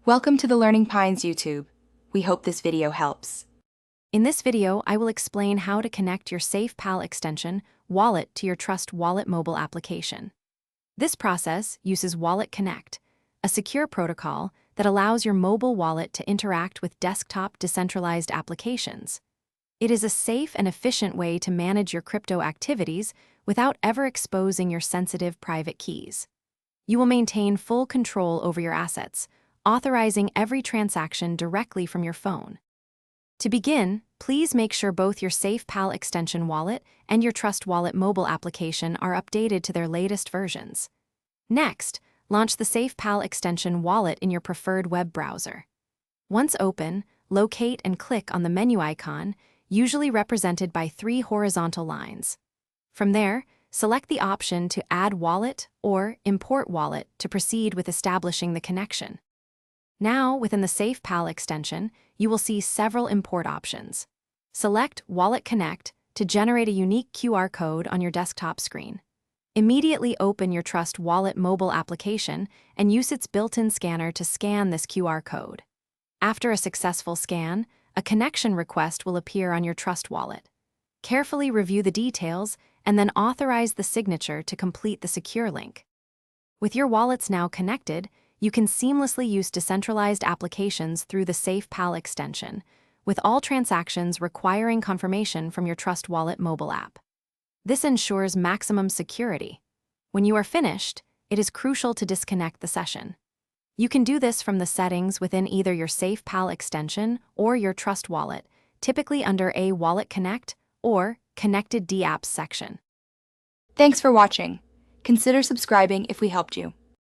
Welcome to the Learning Pines YouTube. We hope this video helps. In this video, I will explain how to connect your Safepal extension wallet to your Trust Wallet mobile application. This process uses Wallet Connect, a secure protocol that allows your mobile wallet to interact with desktop decentralized applications. It is a safe and efficient way to manage your crypto activities without ever exposing your sensitive private keys. You will maintain full control over your assets, authorizing every transaction directly from your phone. To begin, please make sure both your Safepal extension wallet and your Trust Wallet mobile application are updated to their latest versions. Next, launch the Safepal extension wallet in your preferred web browser. Once open, locate and click on the menu icon, usually represented by 3 horizontal lines. From there, select the option to Add Wallet or Import Wallet to proceed with establishing the connection. Now, within the Safepal extension, you will see several import options. Select Wallet Connect to generate a unique QR code on your desktop screen. Immediately open your Trust Wallet mobile application and use its built-in scanner to scan this QR code. After a successful scan, a connection request will appear on your Trust Wallet. Carefully review the details and then authorize the signature to complete the secure link. With your wallets now connected, you can seamlessly use decentralized applications through the Safepal extension, with all transactions requiring confirmation from your Trust Wallet mobile app. This ensures maximum security. When you are finished, it is crucial to disconnect the session. You can do this from the settings within either your Safepal extension or your Trust Wallet, typically under a Wallet Connect or Connected dApps section. Thanks for watching. Consider subscribing if we helped you.